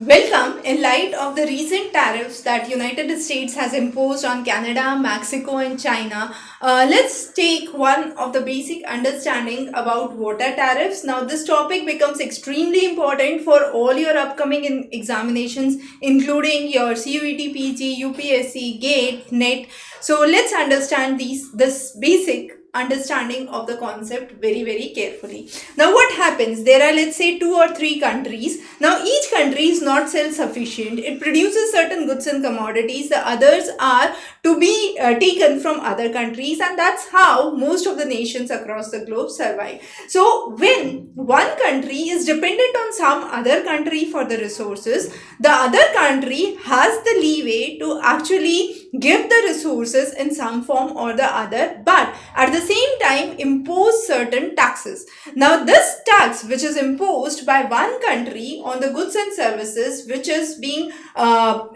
Welcome. In light of the recent tariffs that United States has imposed on Canada, Mexico and China, let's take one of the basic understanding about what are tariffs. Now this topic becomes extremely important for all your upcoming examinations, including your CUET, PG, UPSC, GATE, NET. So let's understand this basic understanding of the concept very carefully. Now what happens, there are, let's say, 2 or 3 countries. Now each country is not self-sufficient. It produces certain goods and commodities. The others are to be taken from other countries, and that's how most of the nations across the globe survive. So when one country is dependent on some other country for the resources, the other country has the leeway to actually give the resources in some form or the other, but at the same time impose certain taxes. Now this tax which is imposed by one country on the goods and services which is being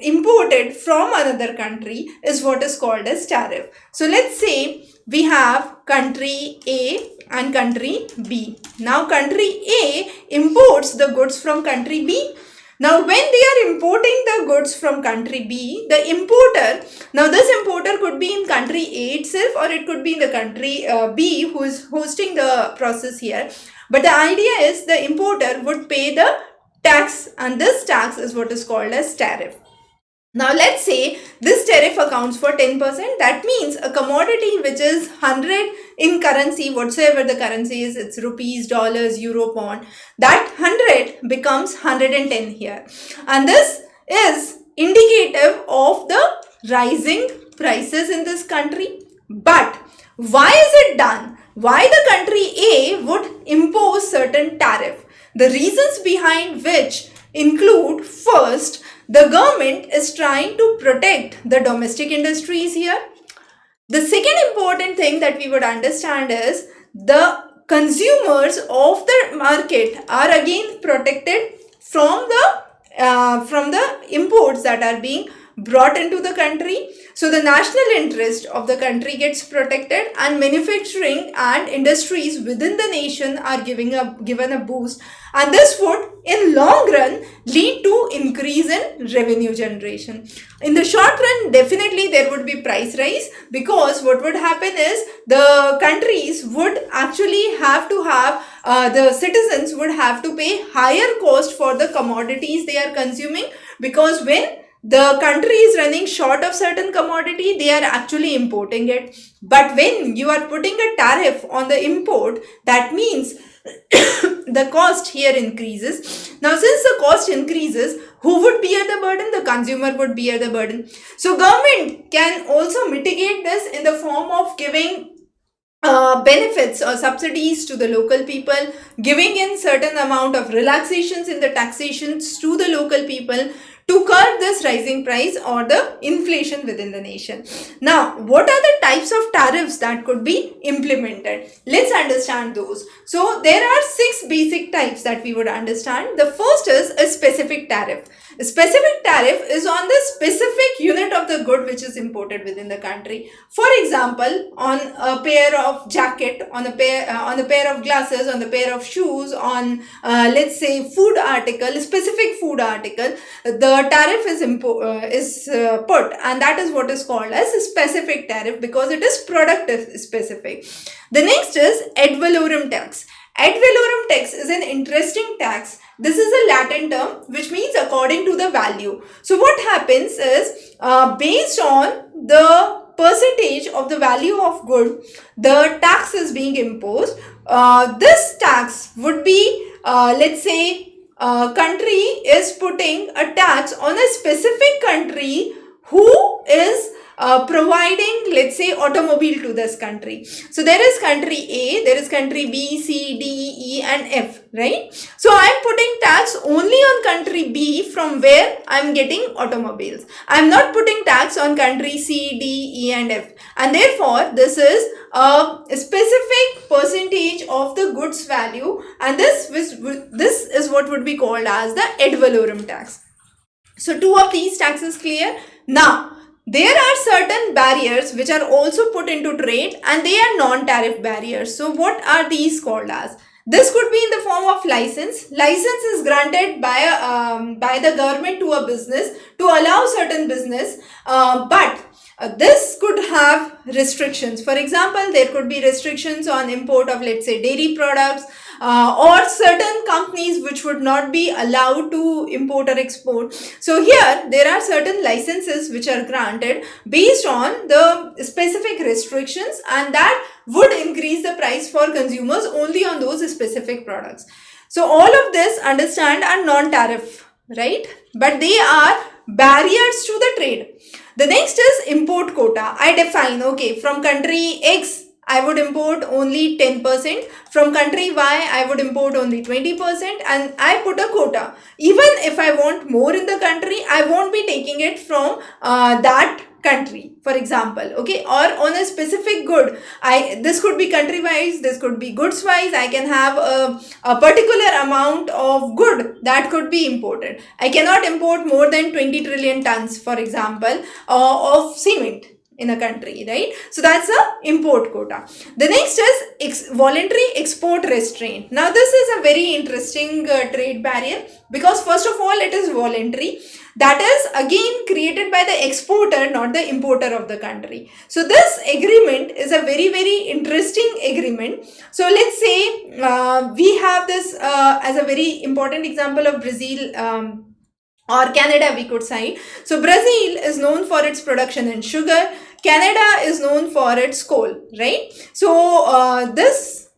imported from another country is what is called as tariff. So let's say we have country A and country B. Now country A imports the goods from country B. Now, when they are importing the goods from country B, the importer, now this importer could be in country A itself, or it could be in the country B who is hosting the process here. But the idea is the importer would pay the tax, and this tax is what is called as tariff. Now let's say this tariff accounts for 10%. That means a commodity which is 100 in currency, whatsoever the currency is, it's rupees, dollars, euro, pound, that 100 becomes 110 here. And this is indicative of the rising prices in this country. But why is it done? Why the country A would impose certain tariff? The reasons behind which include, first, the government is trying to protect the domestic industries here. The second important thing that we would understand is the consumers of the market are again protected from the imports that are being brought into the country. So the national interest of the country gets protected, and manufacturing and industries within the nation are given a boost, and this would in long run lead to increase in revenue generation. In the short run, definitely there would be price rise, because what would happen is the countries would actually have to have the citizens would have to pay higher cost for the commodities they are consuming, because when the country is running short of certain commodity, they are actually importing it. But when you are putting a tariff on the import, that means the cost here increases. Now since the cost increases, who would bear the burden? The consumer would bear the burden. So government can also mitigate this in the form of giving benefits or subsidies to the local people, giving in certain amount of relaxations in the taxations to the local people to curb this rising price or the inflation within the nation. Now, what are the types of tariffs that could be implemented? Let's understand those. So, there are 6 basic types that we would understand. The first is a specific tariff. A specific tariff is on the specific unit of the good which is imported within the country. For example, on a pair of jacket, on a pair of glasses, on the pair of shoes, on let's say food article, specific food article, the tariff is put, and that is what is called as a specific tariff, because it is product specific. The next is ad valorem tax. Ad valorem tax is an interesting tax. This is a Latin term which means according to the value. So what happens is based on the percentage of the value of good, the tax is being imposed. This tax would be, let's say, country is putting a tax on a specific country who is providing, let's say, automobile to this country. So there is country A, there is country B, C, D, E and F, right? So I am putting tax only on country B from where I am getting automobiles. I am not putting tax on country C, D, E and F, and therefore this is a specific percentage of the goods value, and this is what would be called as the ad valorem tax. So 2 of these taxes clear. Now there are certain barriers which are also put into trade, and they are non-tariff barriers. So what are these called as? This could be in the form of license. License is granted by the government to a business to allow certain business, but this could have restrictions. For example, there could be restrictions on import of, let's say, dairy products, or certain companies which would not be allowed to import or export. So here there are certain licenses which are granted based on the specific restrictions, and that would increase the price for consumers only on those specific products. So all of this, understand, are non-tariff, right? But they are barriers to the trade. The next is import quota. I define, okay, from country X I would import only 10%, from country Y I would import only 20%, and I put a quota. Even if I want more in the country, I won't be taking it from that country, for example, okay, or on a specific good. This could be country wise, this could be goods wise. I can have a particular amount of good that could be imported. I cannot import more than 20 trillion tons, for example, of cement in a country, right? So that's a import quota. The next is voluntary export restraint. Now this is a very interesting trade barrier, because first of all it is voluntary. That is again created by the exporter, not the importer of the country. So this agreement is a very, very interesting agreement. So let's say we have this as a very important example of Brazil, or Canada, we could say. So Brazil is known for its production in sugar. Canada is known for its coal, right? So this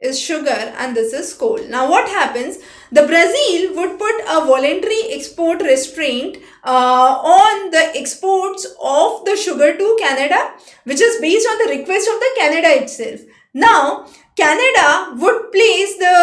is sugar and this is coal. Now what happens? The Brazil would put a voluntary export restraint on the exports of the sugar to Canada, which is based on the request of the Canada itself. Now Canada would place the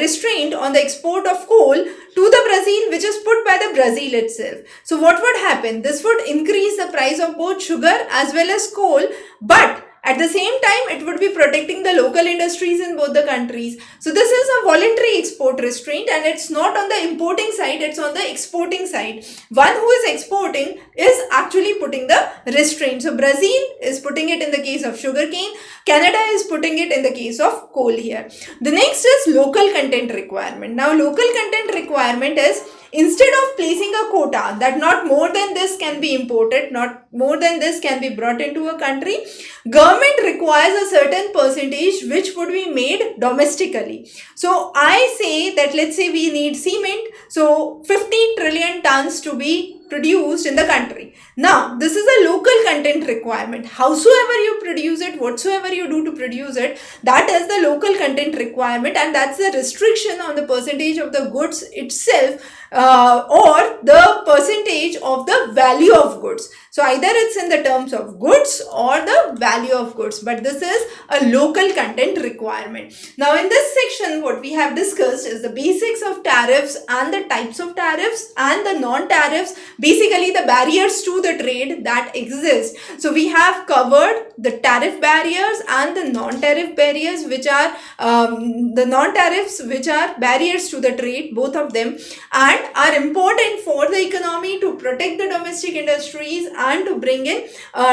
restraint on the export of coal to the Brazil, which is put by the Brazil itself. So what would happen? This would increase the price of both sugar as well as coal, but at the same time, it would be protecting the local industries in both the countries. So this is a voluntary export restraint, and it's not on the importing side, it's on the exporting side. One who is exporting is actually putting the restraint. So Brazil is putting it in the case of sugarcane. Canada is putting it in the case of coal here. The next is local content requirement. Now local content requirement is, instead of placing a quota that not more than this can be imported, not more than this can be brought into a country, government requires a certain percentage which would be made domestically. So I say that, let's say we need cement, so 50 trillion tons to be produced in the country. Now this is a local content requirement. Howsoever you produce it, whatsoever you do to produce it, that is the local content requirement, and that's the restriction on the percentage of the goods itself, or the percentage of the value of goods. So either it's in the terms of goods or the value of goods, but this is a local content requirement. Now in this section, what we have discussed is the basics of tariffs and the types of tariffs and the non-tariffs, basically the barriers to the trade that exist. So we have covered the tariff barriers and the non-tariff barriers, which are the non-tariffs which are barriers to the trade, both of them, and are important for the economy to protect the domestic industries and to bring in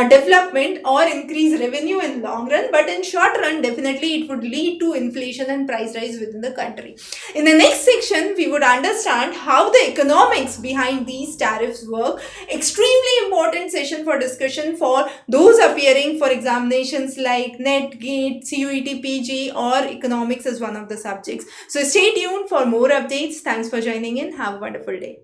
development or increase revenue in long run, but in short run definitely it would lead to inflation and price rise within the country. In the next section, we would understand how the economics behind these tariffs work. Extremely important session for discussion for those appearing for examinations like NET, GATE, CUET, PG, or economics as one of the subjects. So stay tuned for more updates. Thanks for joining in. Have a wonderful day.